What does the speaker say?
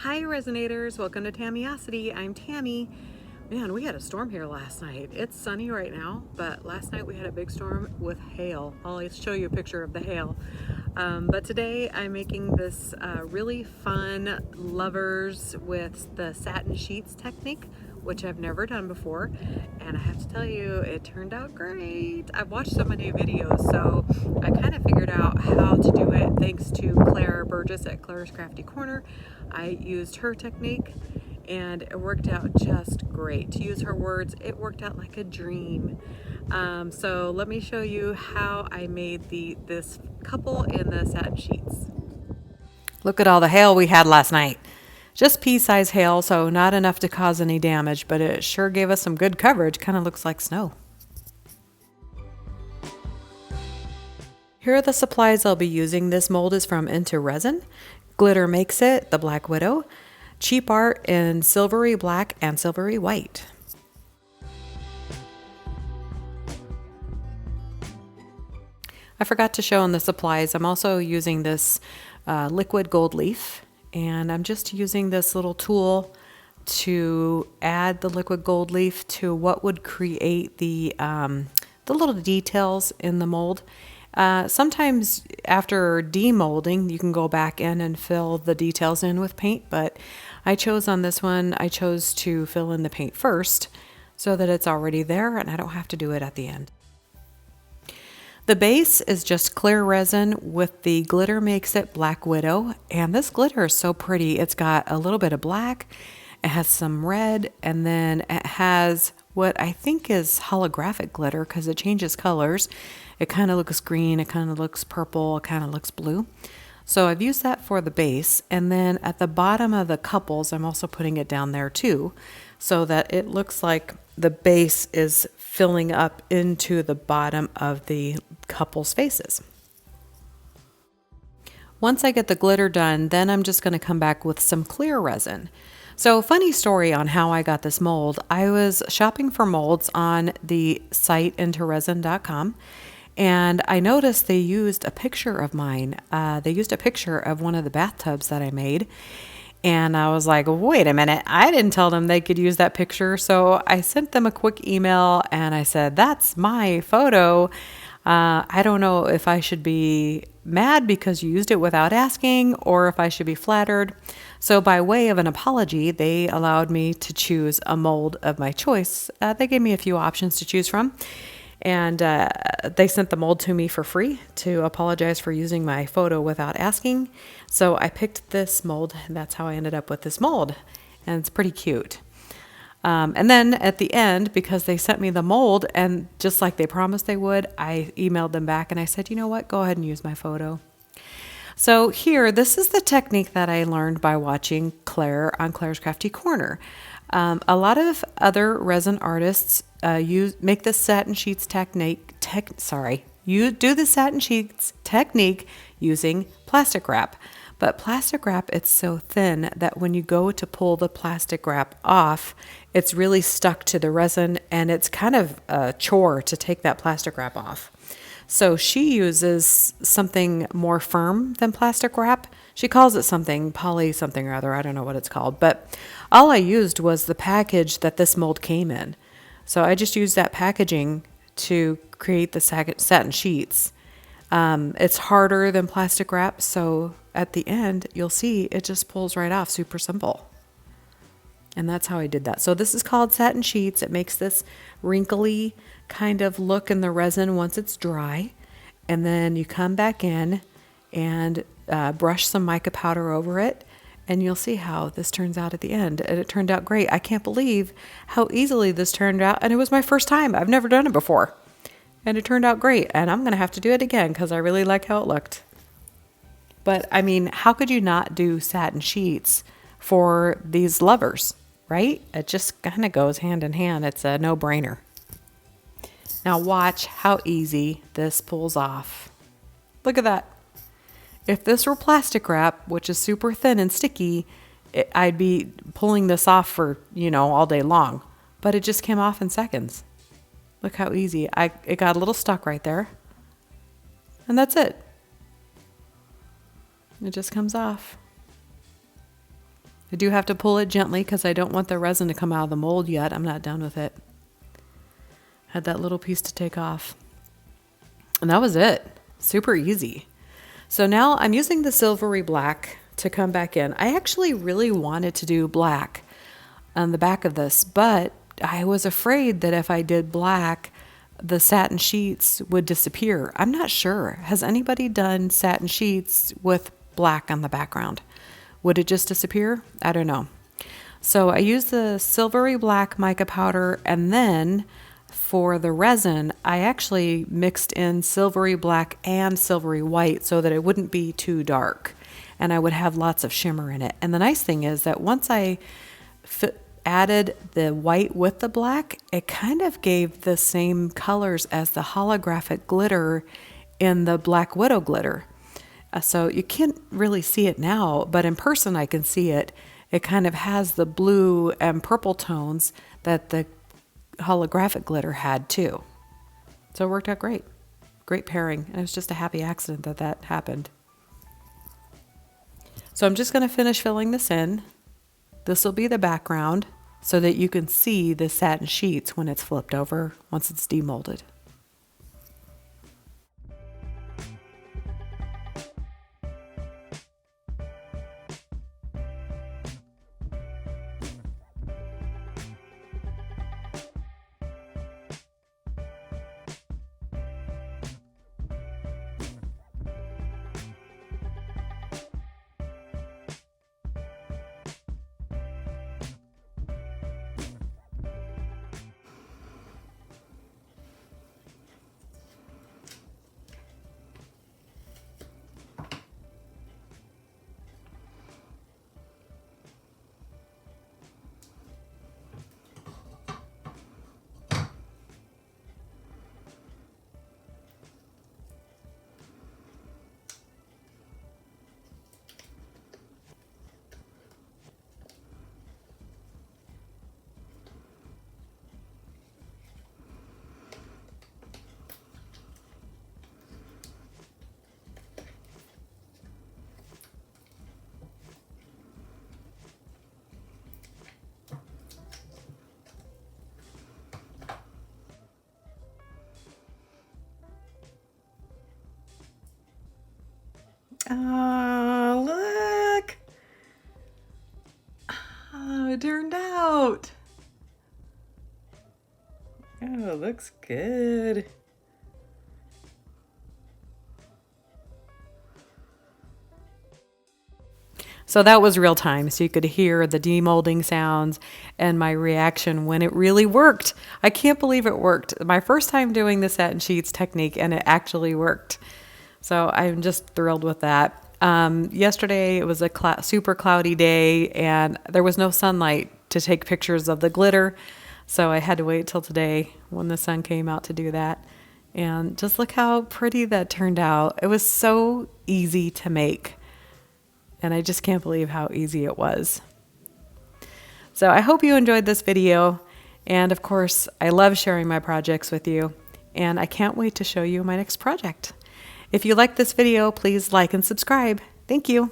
Hi Resonators, welcome to Tamiosity. I'm Tammy. Man, we had a storm here last night. It's sunny right now, but last night we had a big storm with hail. I'll show you a picture of the hail. But today I'm making this really fun lovers with the satin sheets technique, which I've never done before. And I have to tell you, it turned out great. I've watched so many videos, so I kind of figured out how to do it thanks to Claire Burgess at Claire's Crafty Corner. I used her technique and it worked out just great. To use her words, it worked out like a dream. So let me show you how I made this couple in the satin sheets. Look at all the hail we had last night. Just pea-sized hail, so not enough to cause any damage, but it sure gave us some good coverage. Kind of looks like snow. Here are the supplies I'll be using. This mold is from Into Resin. Glitter Makes It, the Black Widow. Cheap art in silvery black and silvery white. I forgot to show in the supplies, I'm also using this liquid gold leaf, and I'm just using this little tool to add the liquid gold leaf to what would create the little details in the mold. Sometimes after demolding, you can go back in and fill the details in with paint, but I chose to fill in the paint first so that it's already there and I don't have to do it at the end. The base is just clear resin with the Glitter Makes It Black Widow, and this glitter is so pretty. It's got a little bit of black, it has some red, and then it has what I think is holographic glitter because it changes colors. It kind of looks green, it kind of looks purple, it kind of looks blue. So I've used that for the base, and then at the bottom of the couples, I'm also putting it down there too, so that it looks like the base is filling up into the bottom of the couples' faces. Once I get the glitter done, then I'm just going to come back with some clear resin. So funny story on how I got this mold. I was shopping for molds on the site intoresin.com, and I noticed they used a picture of mine. They used a picture of one of the bathtubs that I made. And I was like, wait a minute, I didn't tell them they could use that picture. So I sent them a quick email and I said, that's my photo. I don't know if I should be mad because you used it without asking or if I should be flattered. So by way of an apology, they allowed me to choose a mold of my choice. They gave me a few options to choose from. And they sent the mold to me for free to apologize for using my photo without asking. So I picked this mold, and that's how I ended up with this mold. And it's pretty cute. And then at the end, because they sent me the mold, and just like they promised they would, I emailed them back and I said, you know what, go ahead and use my photo. So here, this is the technique that I learned by watching Claire on Claire's Crafty Corner. A lot of other resin artists make the satin sheets technique using plastic wrap. But plastic wrap, it's so thin that when you go to pull the plastic wrap off, it's really stuck to the resin, and it's kind of a chore to take that plastic wrap off. So she uses something more firm than plastic wrap. She calls it something, poly something or other. I don't know what it's called. But all I used was the package that this mold came in. So I just used that packaging to create the satin sheets. It's harder than plastic wrap. So at the end, you'll see it just pulls right off. Super simple. And that's how I did that. So this is called satin sheets. It makes this wrinkly kind of look in the resin once it's dry. And then you come back in and brush some mica powder over it. And you'll see how this turns out at the end. And it turned out great. I can't believe how easily this turned out. And it was my first time. I've never done it before. And it turned out great. And I'm going to have to do it again because I really like how it looked. But I mean, how could you not do satin sheets for these lovers, right? It just kind of goes hand in hand. It's a no-brainer. Now watch how easy this pulls off. Look at that. If this were plastic wrap, which is super thin and sticky, I'd be pulling this off for, all day long. But it just came off in seconds. Look how easy. It got a little stuck right there. And that's it. It just comes off. I do have to pull it gently because I don't want the resin to come out of the mold yet. I'm not done with it. Had that little piece to take off. And that was it. Super easy. So now I'm using the silvery black to come back in. I actually really wanted to do black on the back of this, but I was afraid that if I did black, the satin sheets would disappear. I'm not sure. Has anybody done satin sheets with black on the background? Would it just disappear? I don't know. So I used the silvery black mica powder, and then for the resin, I actually mixed in silvery black and silvery white so that it wouldn't be too dark and I would have lots of shimmer in it. And the nice thing is that once I added the white with the black, it kind of gave the same colors as the holographic glitter in the Black Widow glitter. So you can't really see it now, but in person I can see it. It kind of has the blue and purple tones that the holographic glitter had too. So it worked out great. Great pairing. And it was just a happy accident that that happened. So I'm just going to finish filling this in. This will be the background so that you can see the satin sheets when it's flipped over once it's demolded. Oh, look how it turned out. Oh, it looks good. So that was real time, so you could hear the demolding sounds and my reaction when it really worked. I can't believe it worked. My first time doing the satin sheets technique, and it actually worked. So I'm just thrilled with that. Yesterday it was a super cloudy day and there was no sunlight to take pictures of the glitter. So I had to wait till today when the sun came out to do that. And just look how pretty that turned out. It was so easy to make. And I just can't believe how easy it was. So I hope you enjoyed this video. And of course, I love sharing my projects with you. And I can't wait to show you my next project. If you like this video, please like and subscribe. Thank you.